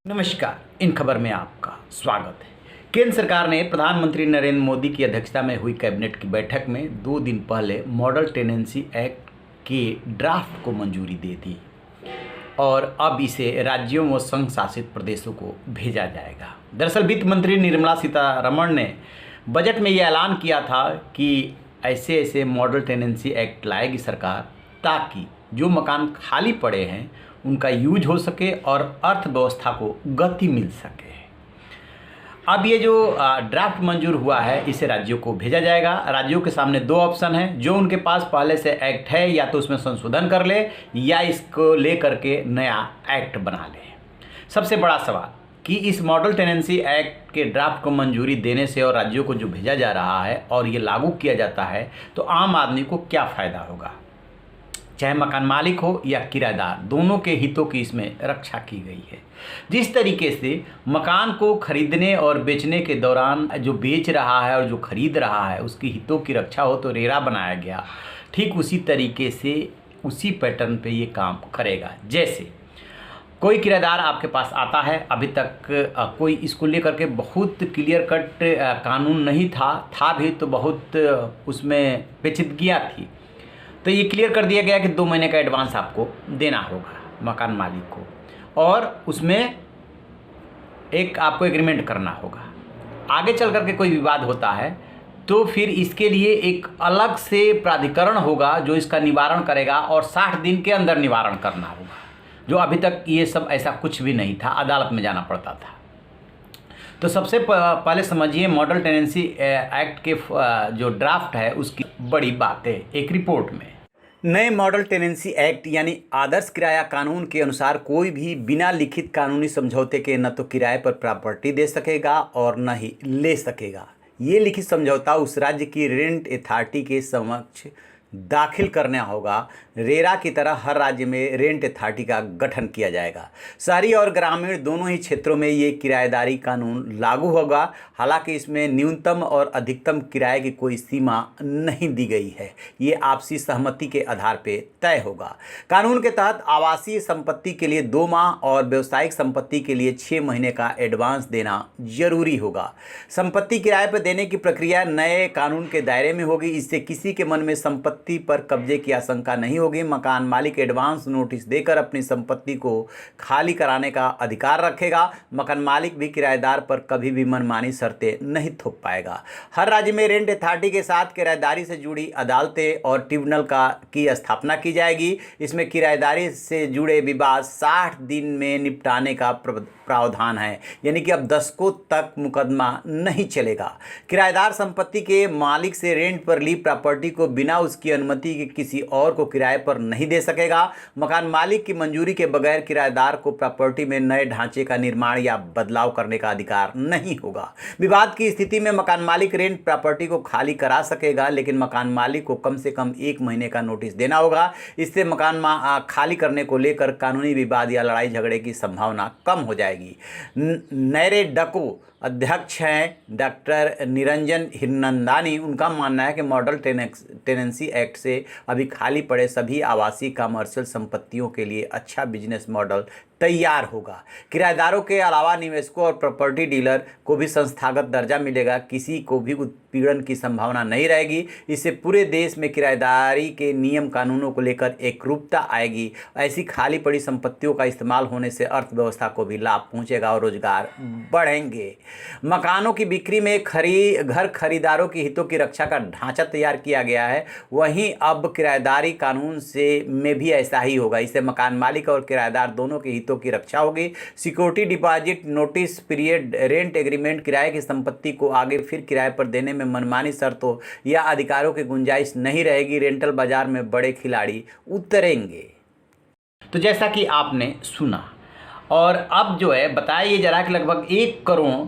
नमस्कार। इन खबर में आपका स्वागत है। केंद्र सरकार ने प्रधानमंत्री नरेंद्र मोदी की अध्यक्षता में हुई कैबिनेट की बैठक में 2 दिन पहले मॉडल टेनेंसी एक्ट के ड्राफ्ट को मंजूरी दे दी और अब इसे राज्यों व संघ शासित प्रदेशों को भेजा जाएगा। दरअसल वित्त मंत्री निर्मला सीतारमण ने बजट में यह ऐलान किया था कि ऐसे मॉडल टेनेंसी एक्ट लाएगी सरकार, ताकि जो मकान खाली पड़े हैं उनका यूज हो सके और अर्थव्यवस्था को गति मिल सके। अब ये जो ड्राफ्ट मंजूर हुआ है इसे राज्यों को भेजा जाएगा। राज्यों के सामने 2 ऑप्शन हैं। जो उनके पास पहले से एक्ट है या तो उसमें संशोधन कर ले या इसको ले करके नया एक्ट बना ले। सबसे बड़ा सवाल कि इस मॉडल टेनेंसी एक्ट के ड्राफ्ट को मंजूरी देने से और राज्यों को जो भेजा जा रहा है और ये लागू किया जाता है तो आम आदमी को क्या फ़ायदा होगा। चाहे मकान मालिक हो या किराएदार, दोनों के हितों की इसमें रक्षा की गई है। जिस तरीके से मकान को खरीदने और बेचने के दौरान जो बेच रहा है और जो खरीद रहा है उसकी हितों की रक्षा हो तो रेरा बनाया गया, ठीक उसी तरीके से उसी पैटर्न पे ये काम करेगा। जैसे कोई किराएदार आपके पास आता है, अभी तक कोई इसको लेकर के बहुत क्लियर कट कानून नहीं था भी तो बहुत उसमें पेचीदगियाँ थी। तो ये क्लियर कर दिया गया कि 2 महीने का एडवांस आपको देना होगा मकान मालिक को और उसमें एक आपको एग्रीमेंट करना होगा। आगे चल कर के कोई विवाद होता है तो फिर इसके लिए एक अलग से प्राधिकरण होगा जो इसका निवारण करेगा और 60 दिन के अंदर निवारण करना होगा, जो अभी तक ये सब ऐसा कुछ भी नहीं था, अदालत में जाना पड़ता था। तो सबसे पहले समझिए मॉडल टेनेंसी एक्ट के जो ड्राफ्ट है उसकी बड़ी बातें एक रिपोर्ट में। नए मॉडल टेनेंसी एक्ट यानी आदर्श किराया कानून के अनुसार कोई भी बिना लिखित कानूनी समझौते के न तो किराए पर प्रॉपर्टी दे सकेगा और न ही ले सकेगा। ये लिखित समझौता उस राज्य की रेंट अथॉरिटी के समक्ष दाखिल करना होगा। रेरा की तरह हर राज्य में रेंट अथॉरिटी का गठन किया जाएगा। शहरी और ग्रामीण दोनों ही क्षेत्रों में ये किराएदारी कानून लागू होगा। हालांकि इसमें न्यूनतम और अधिकतम किराए की कोई सीमा नहीं दी गई है, ये आपसी सहमति के आधार पर तय होगा। कानून के तहत आवासीय संपत्ति के लिए 2 माह और व्यावसायिक संपत्ति के लिए 6 महीने का एडवांस देना जरूरी होगा। संपत्ति किराए पर देने की प्रक्रिया नए कानून के दायरे में होगी। इससे किसी के मन में संपत्ति पर कब्जे की आशंका नहीं होगी। मकान मालिक एडवांस नोटिस देकर अपनी संपत्ति को खाली कराने का अधिकार रखेगा। मकान मालिक भी किराएदार पर कभी भी मनमानी शर्तें नहीं थोप पाएगा। हर राज्य में रेंट अथॉरिटी के साथ किराएदारी से जुड़ी अदालतें और ट्रिब्यूनल की स्थापना की जाएगी। इसमें किराएदारी से जुड़े विवाद 60 दिन में निपटाने का प्रावधान है, यानी कि अब दशकों तक मुकदमा नहीं चलेगा। किराएदार संपत्ति के मालिक से रेंट पर ली प्रॉपर्टी को बिना उसकी अनुमति के किसी और को किराए पर नहीं दे सकेगा। मकान मालिक की मंजूरी के बगैर किराएदार को प्रॉपर्टी में नए ढांचे का निर्माण या बदलाव करने का अधिकार नहीं होगा। विवाद की स्थिति में मकान मालिक रेंट प्रॉपर्टी को खाली करा सकेगा, लेकिन मकान मालिक को कम से कम 1 महीने का नोटिस देना होगा। इससे मकान खाली करने को लेकर कानूनी विवाद या लड़ाई झगड़े की संभावना कम हो जाएगी। नैरेडको अध्यक्ष हैं डॉक्टर निरंजन हिरनंदानी। उनका मानना है कि मॉडल टेनेंसी एक्ट से अभी खाली पड़े सभी आवासीय कमर्शियल संपत्तियों के लिए अच्छा बिजनेस मॉडल तैयार होगा। किराएदारों के अलावा निवेशकों और प्रॉपर्टी डीलर को भी संस्थागत दर्जा मिलेगा। किसी को भी उत्पीड़न की संभावना नहीं रहेगी। इससे पूरे देश में किराएदारी के नियम कानूनों को लेकर एकरूपता आएगी। ऐसी खाली पड़ी संपत्तियों का इस्तेमाल होने से अर्थव्यवस्था को भी लाभ पहुंचेगा और रोजगार बढ़ेंगे। मकानों की बिक्री में घर खरीदारों के हितों की रक्षा का ढांचा तैयार किया गया है। वहीं अब किराएदारी कानून में भी ऐसा ही होगा। इससे मकान मालिक और किराएदार दोनों के हितों की रक्षा होगी। Security deposit, notice period, rent agreement, किराए की संपत्ति को आगे फिर किराए पर देने में मनमानी शर्तों या अधिकारों की गुंजाइश नहीं रहेगी। रेंटल बाजार में बड़े खिलाड़ी उतरेंगे। तो जैसा कि आपने सुना, और अब जो है बताइए जरा कि लगभग 1 करोड़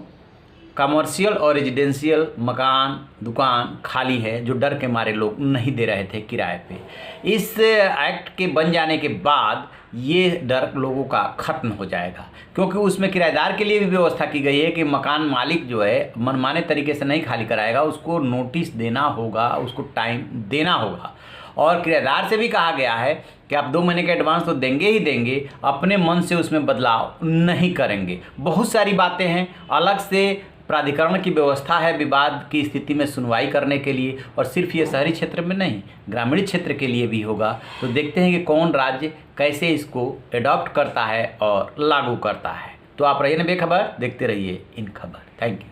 कमर्शियल और रेजिडेंशियल मकान दुकान खाली है, जो डर के मारे लोग नहीं दे रहे थे किराए पे। इस एक्ट के बन जाने के बाद ये डर लोगों का ख़त्म हो जाएगा, क्योंकि उसमें किराएदार के लिए भी व्यवस्था की गई है कि मकान मालिक जो है मनमाने तरीके से नहीं खाली कराएगा, उसको नोटिस देना होगा, उसको टाइम देना होगा और किराएदार से भी कहा गया है कि आप 2 महीने का एडवांस तो देंगे ही देंगे, अपने मन से उसमें बदलाव नहीं करेंगे। बहुत सारी बातें हैं, अलग से प्राधिकरण की व्यवस्था है विवाद की स्थिति में सुनवाई करने के लिए, और सिर्फ ये शहरी क्षेत्र में नहीं, ग्रामीण क्षेत्र के लिए भी होगा। तो देखते हैं कि कौन राज्य कैसे इसको एडॉप्ट करता है और लागू करता है। तो आप रहिए ना बेखबर, देखते रहिए इन खबर। Thank you.